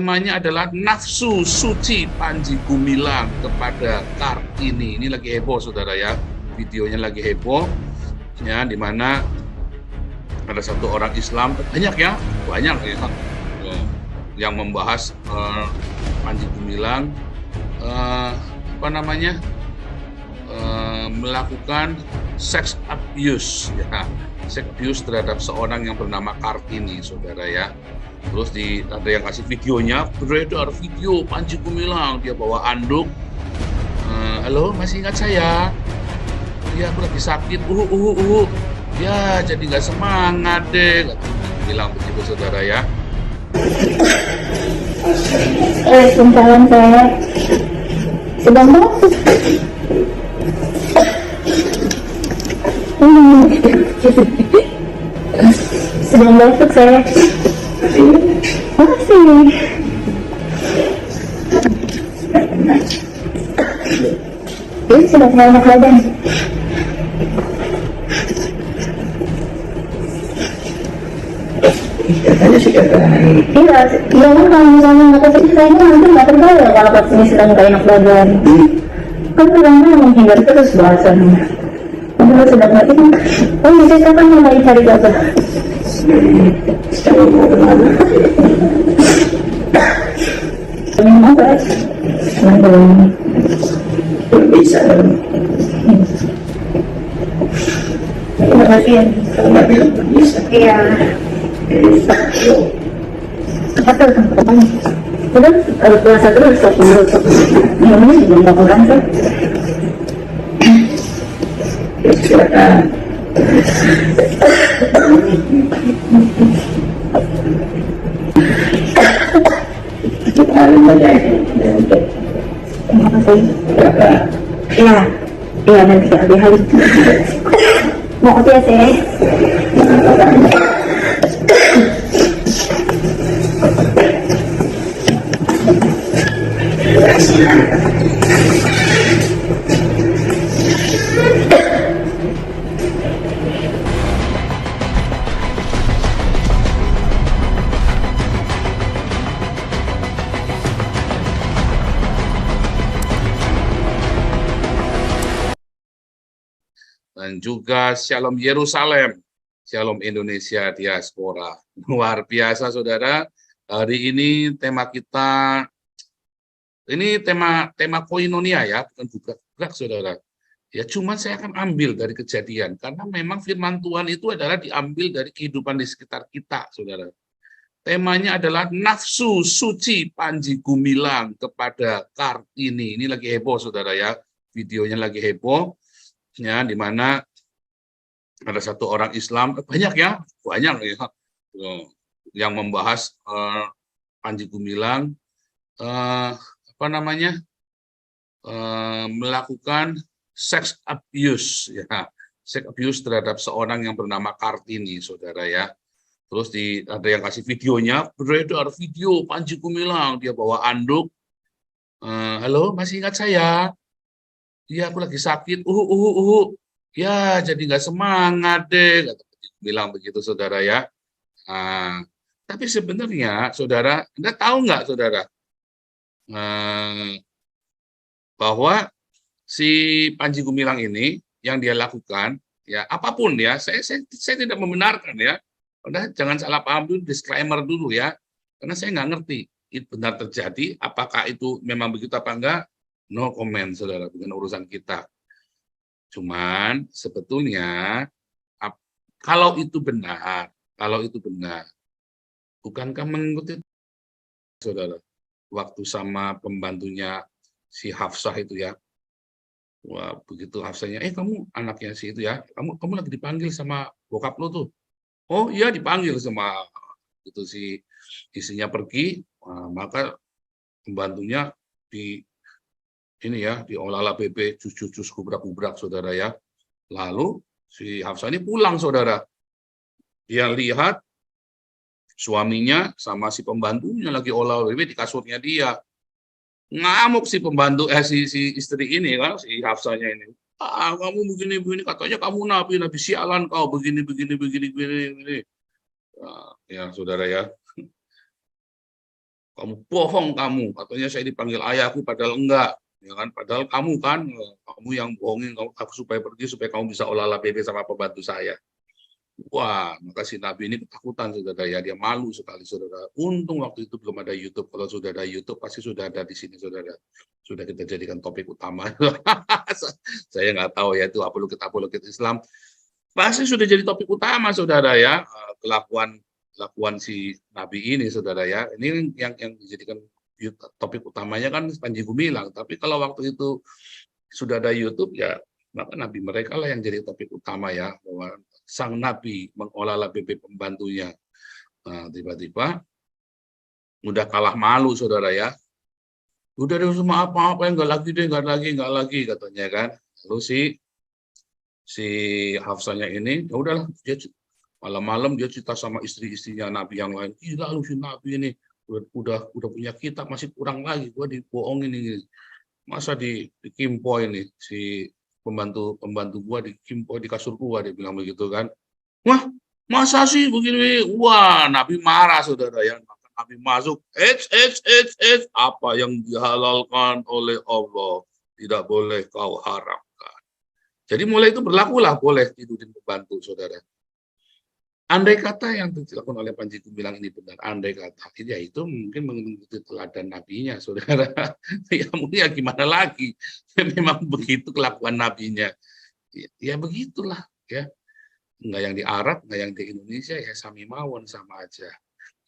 temanya adalah nafsu suci Panji Gumilang kepada Kartini. Ini lagi heboh, saudara ya. Videonya lagi heboh, ya, di mana ada satu orang Islam, banyak ya, yang membahas Panji Gumilang melakukan sex abuse, ya, sex abuse terhadap seorang yang bernama Kartini, saudara ya. Terus ada yang kasih videonya, beredar video Panji Gumilang, dia bawa anduk. Halo, masih ingat saya? Iya, aku lagi sakit. Ya, jadi nggak semangat deh. Bilang begitu, saudara ya. Waalaikumsalam, saya sedang masuk. Sedang masuk saya. Masih. Ini sudah enak badan. Iya, kan kalau misalnya nggak kepercaya itu nanti nggak terbayar kalau pas ini sedang nggak enak badan. Kan kadang-kadang menghindar terus bahasanya. Kalau sedang nggak ini, oh bisa kapan mulai cari bapak? Memang apa? Bisa. Terima kasih ya. Iya. Betul, udah kalau puasa terus sok menurut ini juga nggak kurang kan? Silakan. Terima kasih. Iya, iya nanti di hari. Mau kopi ya sih? Dan juga Shalom Yerusalem, Shalom Indonesia Diaspora. Luar biasa, saudara. Hari ini tema kita, ini tema koinonia ya, bukan budak-budak, saudara. Ya, cuman saya akan ambil dari kejadian, karena memang firman Tuhan itu adalah diambil dari kehidupan di sekitar kita, saudara. Temanya adalah nafsu suci Panji Gumilang kepada Kartini. Ini lagi heboh, saudara ya. Videonya lagi heboh, ya, di mana ada satu orang Islam, banyak ya, yang membahas Panji Gumilang melakukan sex abuse, ya, sex abuse terhadap seorang yang bernama Kartini, saudara ya. Terus ada yang kasih videonya, beredar video Panji Gumilang, dia bawa anduk. Halo, masih ingat saya? Iya, aku lagi sakit. Ya, jadi nggak semangat deh. Bilang begitu, saudara ya. Tapi sebenarnya, saudara, Anda tahu nggak, saudara, bahwa si Panji Gumilang ini yang dia lakukan, ya apapun ya, saya tidak membenarkan ya. Anda jangan salah paham dulu, disclaimer dulu ya, karena saya nggak ngerti itu benar terjadi, apakah itu memang begitu apa enggak. No comment, saudara, bukan urusan kita. Cuman sebetulnya kalau itu benar, bukankah mengikuti, saudara, waktu sama pembantunya si Hafsah itu ya. Wah, begitu Hafsahnya, kamu anaknya si itu ya, kamu lagi dipanggil sama bokap lo tuh. Oh iya, dipanggil sama itu, si istrinya pergi, maka pembantunya diolah bebek, cus kubrak-kubrak, saudara ya. Lalu si Hafsah ini pulang, saudara. Dia lihat suaminya sama si pembantunya lagi olah bebek di kasurnya dia. Ngamuk si pembantu, si istri ini kan, si Hafsahnya ini. Kamu begini, katanya kamu nabi sialan kau, begini. Ya, saudara ya. kamu bohong kamu, katanya saya dipanggil ayahku padahal enggak. Ya kan, padahal kamu kan, kamu yang bohongin aku supaya pergi supaya kamu bisa olah bebek sama pembantu saya. Wah, maka si Nabi ini ketakutan, saudara ya. Dia malu sekali, saudara. Untung waktu itu belum ada YouTube. Kalau sudah ada YouTube, pasti sudah ada di sini, saudara. Sudah kita jadikan topik utama. Saya nggak tahu ya itu apologet Islam. Pasti sudah jadi topik utama, saudara ya. Kelakuan si Nabi ini, saudara ya. Ini yang dijadikan topik utamanya kan Panji Gumilang. Tapi kalau waktu itu sudah ada YouTube, ya maka Nabi mereka lah yang jadi topik utama ya, bahwa sang Nabi mengolah bebek pembantunya. Nah, tiba-tiba udah kalah malu, saudara ya. Udah deh semua apa-apa yang nggak lagi katanya kan. Lalu si Hafsanya ini, ya udahlah, dia malam-malam dia cerita sama istri-istrinya Nabi yang lain. Gila lu si Nabi ini udah punya kitab masih kurang lagi, gua dibohongin ini. Masa dikimpo ini si pembantu gua dikimpo di kasur gua, dia bilang begitu kan. Wah, masa sih begini? Wah, Nabi marah, saudara ya. Maka Nabi masuk, apa yang dihalalkan oleh Allah tidak boleh kau haramkan. Jadi mulai itu berlakulah boleh tidurin pembantu, saudara. Andai kata yang dilakukan oleh Panji Gumilang ini benar, andai kata, ya itu mungkin mengikuti teladan nabinya, saudara. Ya mungkin ya gimana lagi, ya, memang begitu kelakuan nabinya. Ya begitulah, ya. Nggak yang di Arab, nggak yang di Indonesia, ya sami mawon, sama aja.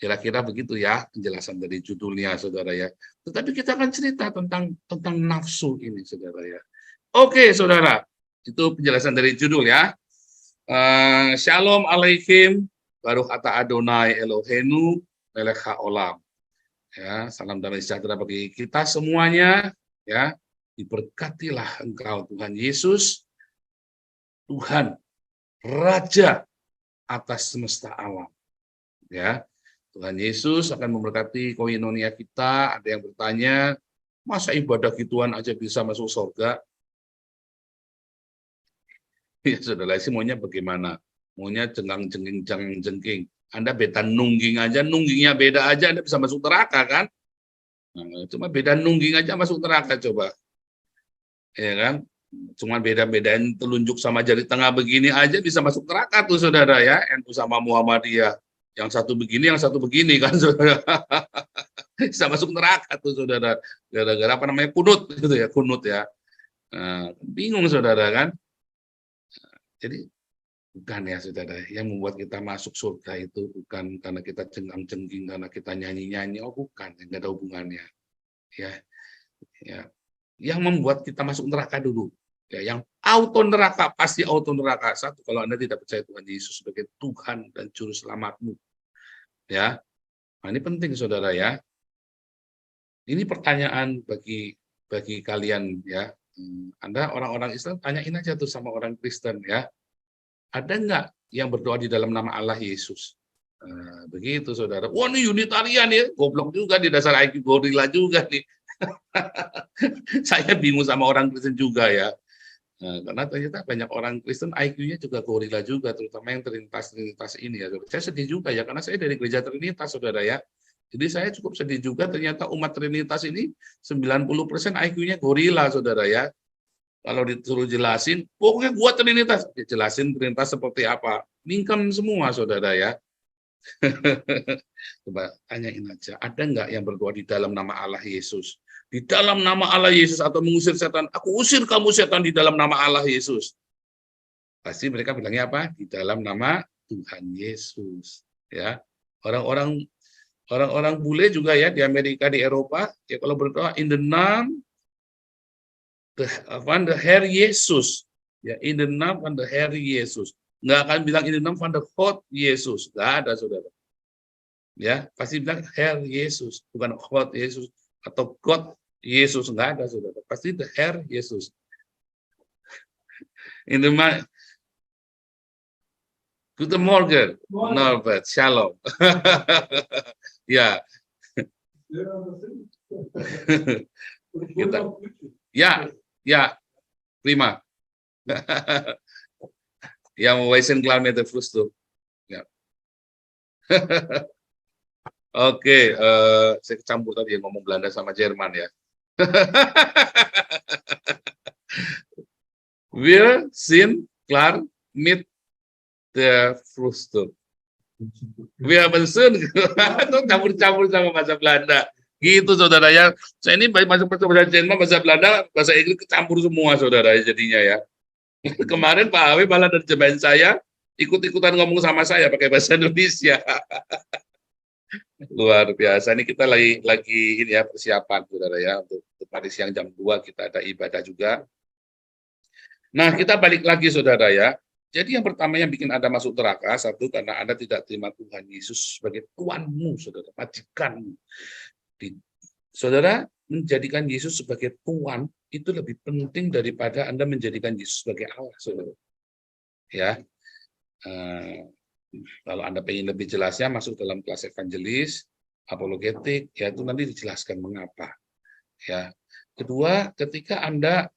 Kira-kira begitu ya penjelasan dari judulnya, saudara ya. Tetapi kita akan cerita tentang nafsu ini, saudara ya. Oke, saudara, itu penjelasan dari judul ya. Shalom alaikum, baruch ata Adonai Eloheinu melech haolam. Ya, salam damai sejahtera bagi kita semuanya. Ya, diberkatilah Engkau Tuhan Yesus, Tuhan Raja atas semesta alam. Ya, Tuhan Yesus akan memberkati koinonia kita. Ada yang bertanya, masa ibadah gituan aja bisa masuk surga? Ya, saudara sih maunya bagaimana? Maunya cengang-cengking, jengking. Anda beda nungging aja, nunggingnya beda aja, Anda bisa masuk neraka kan? Nah, cuma beda nungging aja masuk neraka coba. Ya kan? Cuma beda-bedain telunjuk sama jari tengah begini aja bisa masuk neraka tuh, saudara ya. NU sama Muhammadiyah. Yang satu begini, yang satu begini kan, saudara. Bisa masuk neraka tuh, saudara. Gara-gara apa namanya? Kunut gitu ya, kunut ya. Nah, bingung, saudara kan? Jadi bukan ya, saudara, yang membuat kita masuk surga itu bukan karena kita cengang-cengking, karena kita nyanyi-nyanyi, oh bukan, nggak ada hubungannya. Ya, yang membuat kita masuk neraka dulu, ya, yang auto neraka, pasti auto neraka. Satu, kalau Anda tidak percaya Tuhan Yesus sebagai Tuhan dan Juru Selamatmu. Ya, nah, ini penting, saudara ya. Ini pertanyaan bagi kalian ya. Anda orang-orang Islam, tanyain aja tuh sama orang Kristen ya. Ada nggak yang berdoa di dalam nama Allah Yesus? Begitu, saudara. Wah, ini Unitarian ya. Goblok juga di dasar IQ gorila juga nih. Saya bingung sama orang Kristen juga ya. Karena ternyata banyak orang Kristen IQ-nya juga gorila juga, terutama yang Trinitas ini ya. Saya sedih juga ya, karena saya dari gereja Trinitas, saudara ya. Jadi saya cukup sedih juga, ternyata umat Trinitas ini 90% IQ-nya gorila, saudara ya. Kalau disuruh jelasin, pokoknya gua Trinitas. Ya, jelasin Trinitas seperti apa. Mingkem semua, saudara ya. Coba tanyain aja, ada nggak yang berdoa di dalam nama Allah Yesus? Di dalam nama Allah Yesus, atau mengusir setan, aku usir kamu setan di dalam nama Allah Yesus. Pasti mereka bilangnya apa? Di dalam nama Tuhan Yesus. Ya, orang-orang bule juga ya di Amerika, di Eropa, ya kalau berdoa in the name van the Herr Yesus, ya in the name van the Herr Yesus. Nggak akan bilang in the name van the God Yesus, nggak ada, saudara. Ya, pasti bilang Herr Yesus, bukan God Yesus atau God Yesus, nggak ada, saudara. Pasti the Herr Yesus. In the Guten Morgen, Norbert, Shalom. Ya. Kita, ya, prima. Yang Weisen Clown itu frust tuh. Ya. Oke, saya campur tadi yang ngomong Belanda sama Jerman ya. Wir sind klar mit der Frühstück. Wir haben schon itu campur-campur sama bahasa Belanda. Gitu saudara ya. Saya ini bahasa Jerman, bahasa Belanda, bahasa Inggris kecampur semua saudara jadinya ya. Kemarin Pak Awi malah nerjemahin saya, ikut-ikutan ngomong sama saya pakai bahasa Indonesia. Luar biasa. Ini kita lagi ini ya persiapan saudara ya untuk tadi siang jam 2 kita ada ibadah juga. Nah, kita balik lagi saudara ya. Jadi yang pertama yang bikin Anda masuk neraka, satu karena Anda tidak terima Tuhan Yesus sebagai Tuanmu, saudara, majikanmu. Saudara, menjadikan Yesus sebagai Tuan itu lebih penting daripada Anda menjadikan Yesus sebagai Allah, saudara. Ya, kalau Anda pengen lebih jelasnya masuk dalam kelas evangelis, apologetik, ya itu nanti dijelaskan mengapa. Ya, kedua, ketika Anda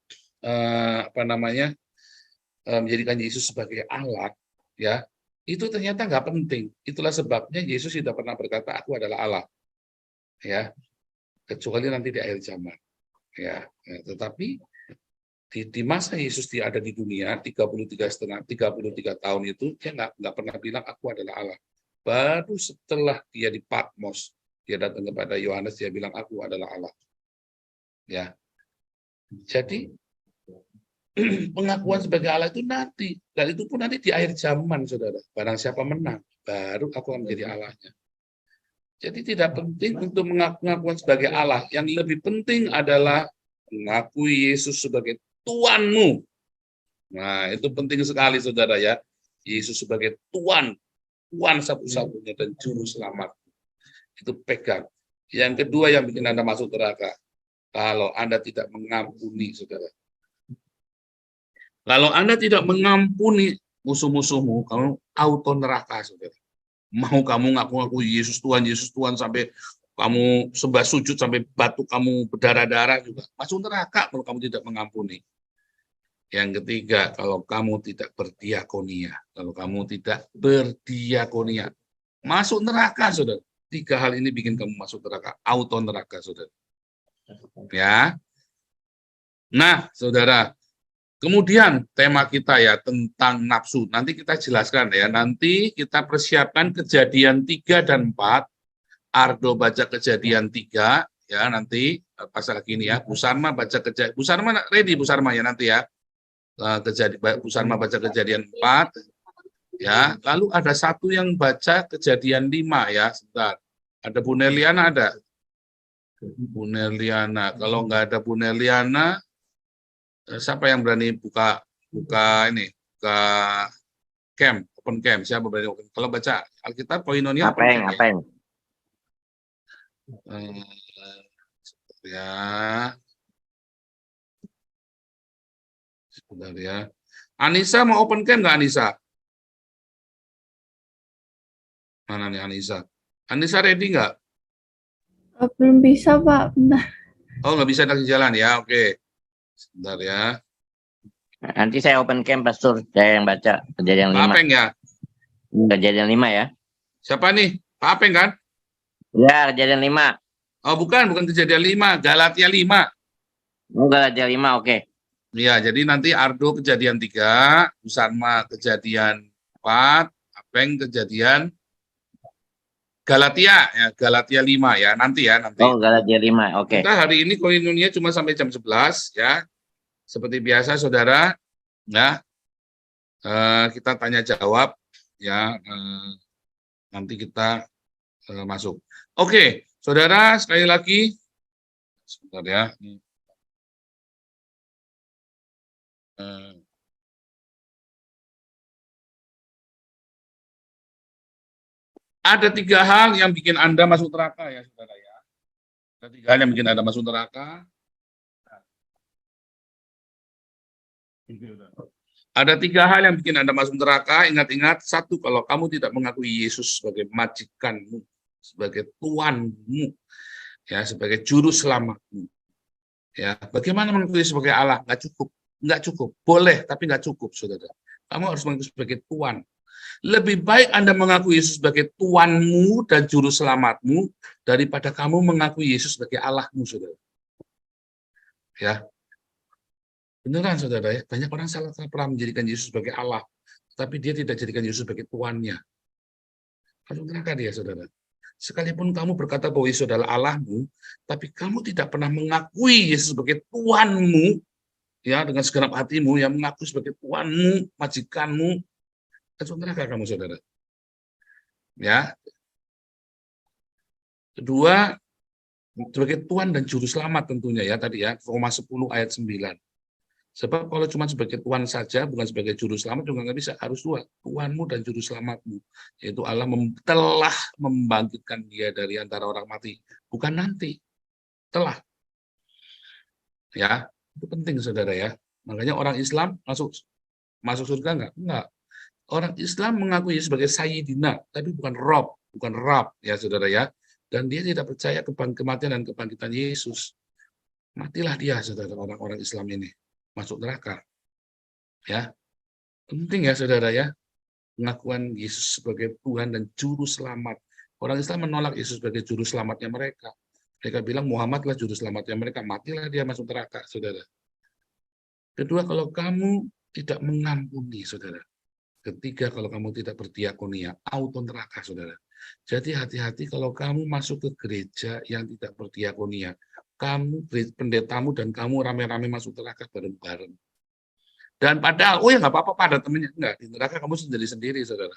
menjadikan Yesus sebagai Allah, ya itu ternyata nggak penting. Itulah sebabnya Yesus tidak pernah berkata aku adalah Allah, ya kecuali nanti di akhir zaman, ya. Tetapi di masa Yesus dia ada di dunia 33 tahun itu dia nggak pernah bilang aku adalah Allah. Baru setelah dia di Patmos dia datang kepada Yohanes dia bilang aku adalah Allah, ya. Jadi pengakuan sebagai Allah itu nanti, dan itu pun nanti di akhir zaman, saudara. Barang siapa menang, baru aku akan menjadi Allahnya. Jadi tidak penting untuk mengakuan sebagai Allah. Yang lebih penting adalah mengakui Yesus sebagai Tuanmu. Nah, itu penting sekali, saudara ya. Yesus sebagai Tuan, Tuan satu-satunya dan Juru Selamat. Itu pegang. Yang kedua yang bikin Anda masuk neraka, kalau Anda tidak mengampuni, saudara. Kalau Anda tidak mengampuni musuh-musuhmu, kamu auto neraka, saudara. Mau kamu ngaku-ngaku Yesus Tuhan sampai kamu sembah sujud sampai batu kamu berdarah-darah juga masuk neraka kalau kamu tidak mengampuni. Yang ketiga, kalau kamu tidak berdiakonia, masuk neraka, saudara. 3 hal ini bikin kamu masuk neraka, auto neraka, saudara. Ya. Nah, saudara. Kemudian tema kita ya tentang nafsu. Nanti kita jelaskan ya. Nanti kita persiapkan Kejadian 3 dan 4. Ardo baca Kejadian 3 ya nanti pas lagi ini ya. Busarma baca Kejadian. Busarma ready Busarma ya nanti ya. Busarma baca Kejadian 4 ya. Lalu ada satu yang baca Kejadian 5 ya. Sebentar. Ada Bu Neliana ada? Bu Neliana. Kalau nggak ada Bu Neliana, siapa yang berani buka camp, open camp? Siapa berani open? Kalau baca Alkitab Koinonia apa yang ya. Sebentar ya. Anissa mau open camp nggak Anissa? Mana nih Anissa? Anissa ready nggak? Belum bisa, Pak. Bentar. Oh, nggak bisa lagi jalan ya. Oke. Sebentar ya. Nanti saya open camp, Pastor. Saya yang baca Kejadian 5. Pak Apeng ya? Kejadian 5 ya. Siapa nih? Pak Apeng kan? Ya, Kejadian 5. Oh, bukan Kejadian 5, Galatia 5. Oh, Kejadian 5, oke. Iya, jadi nanti Ardo Kejadian 3, Busarma Kejadian 4, Apeng Kejadian Galatia ya, Galatia 5 ya, nanti. Oh, Galatia 5, oke. Kita hari ini koinonia cuma sampai jam 11 ya. Seperti biasa saudara, ya. Kita tanya jawab ya, nanti kita masuk. Oke, saudara sekali lagi sebentar ya. Ada 3 hal yang bikin Anda masuk neraka ya, saudara ya. Ada 3 hal yang bikin Anda masuk neraka. Ada 3 hal yang bikin Anda masuk neraka. Ingat-ingat, 1, kalau kamu tidak mengakui Yesus sebagai majikanmu, sebagai Tuanmu, ya, sebagai Juru Selamatmu. Ya, bagaimana mengakui sebagai Allah? Nggak cukup. Boleh, tapi nggak cukup, saudara. Kamu harus mengakui sebagai Tuan. Lebih baik Anda mengaku Yesus sebagai Tuanmu dan Juru Selamatmu daripada kamu mengakui Yesus sebagai Allahmu, saudara. Ya, beneran saudara ya. Banyak orang salah kaprah menjadikan Yesus sebagai Allah, tapi dia tidak jadikan Yesus sebagai Tuannya. Masuk neraka dia, saudara. Sekalipun kamu berkata bahwa Yesus adalah Allahmu, tapi kamu tidak pernah mengakui Yesus sebagai Tuanmu, ya, dengan segenap hatimu, yang mengaku sebagai Tuanmu, majikanmu, masuk neraka kamu, saudara. Ya. Kedua, sebagai Tuhan dan Juru Selamat tentunya ya, tadi ya, Roma 10 ayat 9. Sebab kalau cuma sebagai Tuhan saja, bukan sebagai Juru Selamat juga nggak bisa, harus dua, Tuhanmu dan Juru Selamatmu, yaitu Allah telah membangkitkan dia dari antara orang mati, bukan nanti, telah. Ya, itu penting saudara ya. Makanya orang Islam masuk surga enggak? Enggak. Orang Islam mengakui sebagai Sayyidina, tapi bukan Rob, bukan Rab ya saudara ya. Dan dia tidak percaya kematian dan kebangkitan Yesus. Matilah dia saudara, orang-orang Islam ini masuk neraka. Ya. Penting ya saudara ya. Pengakuan Yesus sebagai Tuhan dan Juru Selamat. Orang Islam menolak Yesus sebagai Juru Selamatnya mereka. Mereka bilang Muhammadlah Juru Selamatnya mereka. Matilah dia masuk neraka, saudara. Kedua, kalau kamu tidak mengampuni, saudara. Ketiga, kalau kamu tidak berdiakonia, auto neraka, saudara. Jadi hati-hati kalau kamu masuk ke gereja yang tidak berdiakonia. Kamu, pendetamu dan kamu rame-rame masuk neraka bareng-bareng. Dan padahal, oh ya nggak apa-apa pada temennya. Enggak, di neraka kamu sendiri-sendiri, saudara.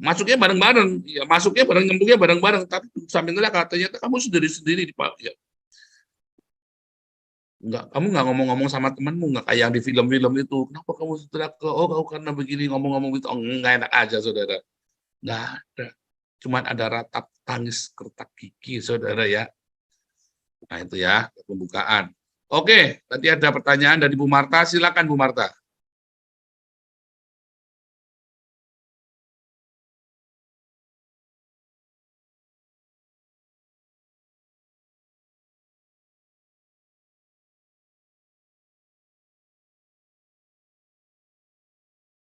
Masuknya bareng-bareng, ya masuknya bareng, nyembuhnya bareng-bareng, tapi sampai neraka ternyata kamu sendiri-sendiri di ya. Enggak, kamu nggak ngomong-ngomong sama temanmu, nggak kayak yang di film-film itu. Kenapa kamu neraka? Oh, kamu karena begini ngomong-ngomong itu. Oh, nggak enak aja, saudara. Nggak ada. Cuman ada ratap tangis kertak gigi, saudara ya. Nah itu ya pembukaan. Oke, tadi ada pertanyaan dari Bu Marta. Silakan Bu Marta.